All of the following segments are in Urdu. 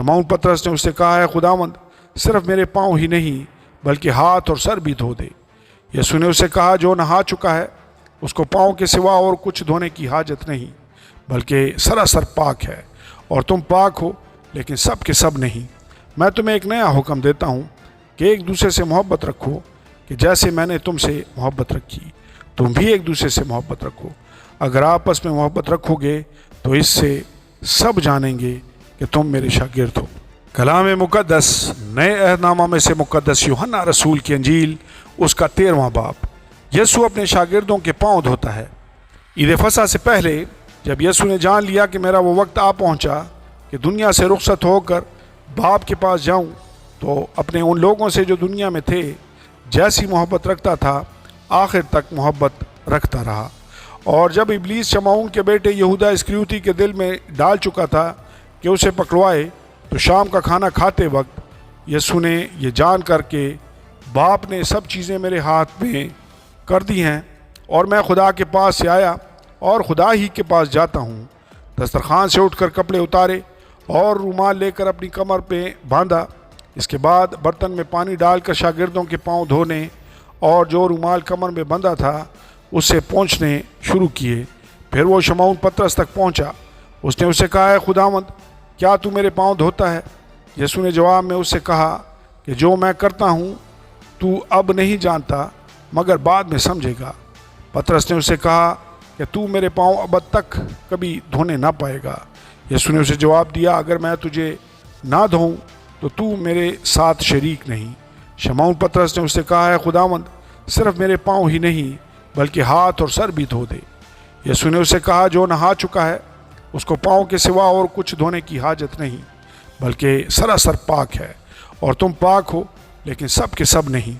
شمعون پطرس نے اس سے کہا، ہے خداوند، صرف میرے پاؤں ہی نہیں بلکہ ہاتھ اور سر بھی دھو دے۔ یسوع نے اسے کہا، جو نہا چکا ہے اس کو پاؤں کے سوا اور کچھ دھونے کی حاجت نہیں، بلکہ سراسر پاک ہے، اور تم پاک ہو لیکن سب کے سب نہیں۔ میں تمہیں ایک نیا حکم دیتا ہوں کہ ایک دوسرے سے محبت رکھو، کہ جیسے میں نے تم سے محبت رکھی تم بھی ایک دوسرے سے محبت رکھو۔ اگر آپس میں محبت رکھو گے تو اس سے سب جانیں گے کہ تم میرے شاگرد ہو۔ کلام مقدس نئے عہد نامہ میں سے مقدس یوحنا رسول کی انجیل، اس کا 13واں باب۔ یسوع اپنے شاگردوں کے پاؤں دھوتا ہے۔ عید فصح سے پہلے جب یسوع نے جان لیا کہ میرا وہ وقت آ پہنچا کہ دنیا سے رخصت ہو کر باپ کے پاس جاؤں، تو اپنے ان لوگوں سے جو دنیا میں تھے جیسی محبت رکھتا تھا آخر تک محبت رکھتا رہا۔ اور جب ابلیس شمعون کے بیٹے یہودا اسکریوتی کے دل میں ڈال چکا تھا کہ اسے پکڑوائے، تو شام کا کھانا کھاتے وقت یسوع نے یہ جان کر کے باپ نے سب چیزیں میرے ہاتھ میں کر دی ہیں اور میں خدا کے پاس سے آیا اور خدا ہی کے پاس جاتا ہوں، دسترخوان سے اٹھ کر کپڑے اتارے اور رومال لے کر اپنی کمر پہ باندھا۔ اس کے بعد برتن میں پانی ڈال کر شاگردوں کے پاؤں دھونے اور جو رومال کمر میں بندھا تھا اس سے پونچھنے شروع کیے۔ پھر وہ شمعون پطرس تک پہنچا۔ اس نے اسے کہا، ہے خداوند، کیا تو میرے پاؤں دھوتا ہے؟ یسوع نے جواب میں اس سے کہا کہ جو میں کرتا ہوں تو اب نہیں جانتا مگر بعد میں سمجھے گا۔ پطرس نے اسے کہا کہ تو میرے پاؤں ابد تک کبھی دھونے نہ پائے گا۔ یسوع نے اسے جواب دیا، اگر میں تجھے نہ دھوؤں تو میرے ساتھ شریک نہیں۔ شمعون پطرس نے اس سے کہا، ہے خداوند، صرف میرے پاؤں ہی نہیں بلکہ ہاتھ اور سر بھی دھو دے۔ یسوع نے اسے کہا، جو نہا چکا ہے اس کو پاؤں کے سوا اور کچھ دھونے کی حاجت نہیں، بلکہ سراسر پاک ہے، اور تم پاک ہو لیکن سب کے سب نہیں۔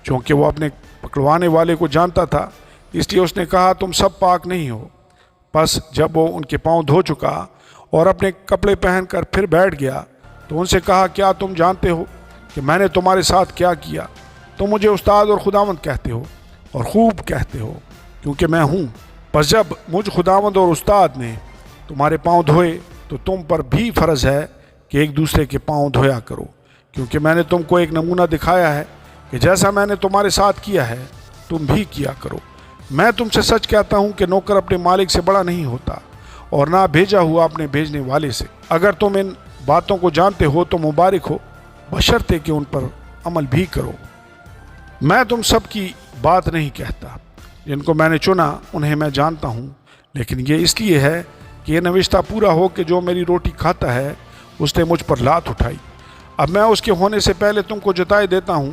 چونکہ وہ اپنے پکڑوانے والے کو جانتا تھا اس لیے اس نے کہا، تم سب پاک نہیں ہو۔ پس جب وہ ان کے پاؤں دھو چکا اور اپنے کپڑے پہن کر پھر بیٹھ گیا تو ان سے کہا، کیا تم جانتے ہو کہ میں نے تمہارے ساتھ کیا کیا؟ تم مجھے استاد اور خداوند کہتے ہو اور خوب کہتے ہو، کیونکہ میں ہوں۔ پس جب مجھ خداوند اور استاد نے تمہارے پاؤں دھوئے تو تم پر بھی فرض ہے کہ ایک دوسرے کے پاؤں دھویا کرو، کیونکہ میں نے تم کو ایک نمونہ دکھایا ہے کہ جیسا میں نے تمہارے ساتھ کیا ہے تم بھی کیا کرو۔ میں تم سے سچ کہتا ہوں کہ نوکر اپنے مالک سے بڑا نہیں ہوتا، اور نہ بھیجا ہوا اپنے بھیجنے والے سے۔ اگر تم ان باتوں کو جانتے ہو تو مبارک ہو، بشرطے کہ ان پر عمل بھی کرو۔ میں تم سب کی بات نہیں کہتا، جن کو میں نے چنا انہیں میں جانتا ہوں، لیکن یہ اس لیے ہے کہ یہ نوشتہ پورا ہو کہ جو میری روٹی کھاتا ہے اس نے مجھ پر لات اٹھائی۔ اب میں اس کے ہونے سے پہلے تم کو جتائے دیتا ہوں،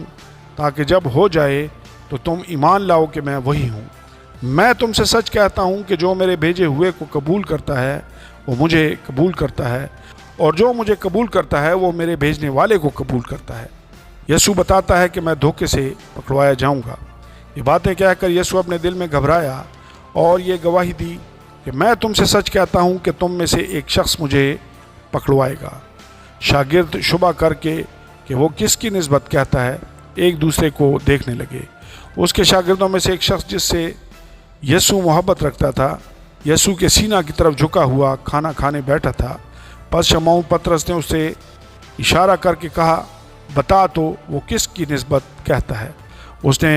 تاکہ جب ہو جائے تو تم ایمان لاؤ کہ میں وہی ہوں۔ میں تم سے سچ کہتا ہوں کہ جو میرے بھیجے ہوئے کو قبول کرتا ہے وہ مجھے قبول کرتا ہے، اور جو مجھے قبول کرتا ہے وہ میرے بھیجنے والے کو قبول کرتا ہے۔ یسوع بتاتا ہے کہ میں دھوکے سے پکڑوایا جاؤں گا۔ یہ باتیں کہہ کر یسوع اپنے دل میں گھبرایا اور یہ گواہی دی کہ میں تم سے سچ کہتا ہوں کہ تم میں سے ایک شخص مجھے پکڑوائے گا۔ شاگرد شبہ کر کے کہ وہ کس کی نسبت کہتا ہے ایک دوسرے کو دیکھنے لگے۔ اس کے شاگردوں میں سے ایک شخص جس سے یسوع محبت رکھتا تھا یسوع کے سینہ کی طرف جھکا ہوا کھانا کھانے بیٹھا تھا۔ پس شمعون پطرس نے اسے اشارہ کر کے کہا، بتا تو وہ کس کی نسبت کہتا ہے؟ اس نے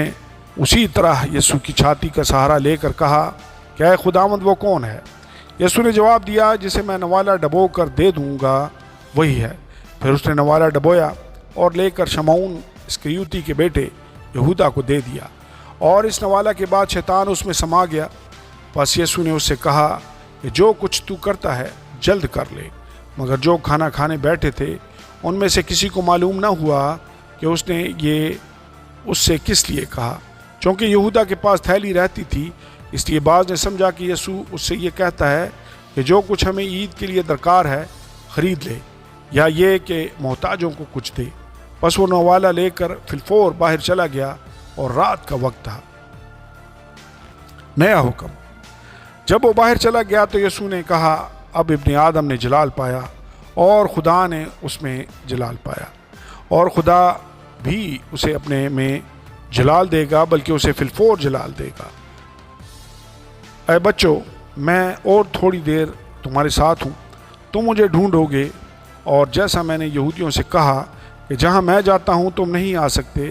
اسی طرح یسوع کی چھاتی کا سہارا لے کر کہا کہ اے خداوند، وہ کون ہے؟ یسوع نے جواب دیا، جسے میں نوالا ڈبو کر دے دوں گا وہی ہے۔ پھر اس نے نوالا ڈبویا اور لے کر شمعون اسکریوتی کے بیٹے یہودا کو دے دیا، اور اس نوالا کے بعد شیطان اس میں سما گیا۔ پس یسوع نے اس سے کہا کہ جو کچھ تو کرتا ہے جلد کر لے۔ مگر جو کھانا کھانے بیٹھے تھے ان میں سے کسی کو معلوم نہ ہوا کہ اس نے یہ اس سے کس لیے کہا، چونکہ یہودا کے پاس تھیلی رہتی تھی۔ اس لیے بعض نے سمجھا کہ یسوع اس سے یہ کہتا ہے کہ جو کچھ ہمیں عید کے لیے درکار ہے خرید لے، یا یہ کہ محتاجوں کو کچھ دے۔ پس وہ نوالا لے کر فلفور باہر چلا گیا، اور رات کا وقت تھا۔ نیا حکم۔ جب وہ باہر چلا گیا تو یسوع نے کہا، اب ابن آدم نے جلال پایا اور خدا نے اس میں جلال پایا، اور خدا بھی اسے اپنے میں جلال دے گا، بلکہ اسے فلفور جلال دے گا۔ اے بچوں، میں اور تھوڑی دیر تمہارے ساتھ ہوں، تم مجھے ڈھونڈو گے اور جیسا میں نے یہودیوں سے کہا کہ جہاں میں جاتا ہوں تم نہیں آ سکتے،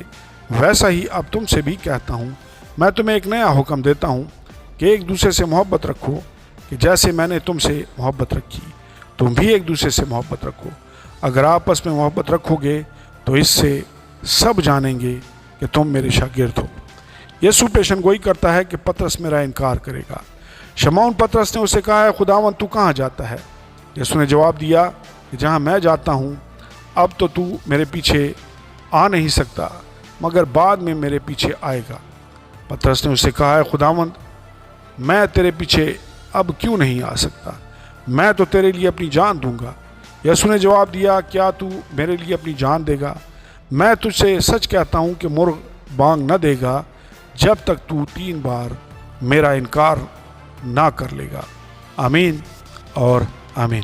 ویسا ہی اب تم سے بھی کہتا ہوں۔ میں تمہیں ایک نیا حکم دیتا ہوں کہ ایک دوسرے سے محبت رکھو، کہ جیسے میں نے تم سے محبت رکھی تم بھی ایک دوسرے سے محبت رکھو۔ اگر آپس میں محبت رکھو گے تو اس سے سب جانیں گے کہ تم میرے شاگرد ہو۔ یسوع پیشن گوئی کرتا ہے کہ پطرس میرا انکار کرے گا۔ شمعون پطرس نے اسے کہا، ہے خداوند تو کہاں جاتا ہے؟ یسوع نے جواب دیا کہ جہاں میں جاتا ہوں اب تو میرے پیچھے آ نہیں سکتا، مگر بعد میں میرے پیچھے آئے گا۔ پطرس نے اسے کہا، ہے خداوند میں تیرے پیچھے اب کیوں نہیں آ سکتا؟ میں تو تیرے لیے اپنی جان دوں گا۔ یسوع نے جواب دیا، کیا تو میرے لیے اپنی جان دے گا؟ میں تجھ سے سچ کہتا ہوں کہ مرغ بانگ نہ دے گا جب تک تو 3 بار میرا انکار نہ کر لے گا۔ آمین اور آمین۔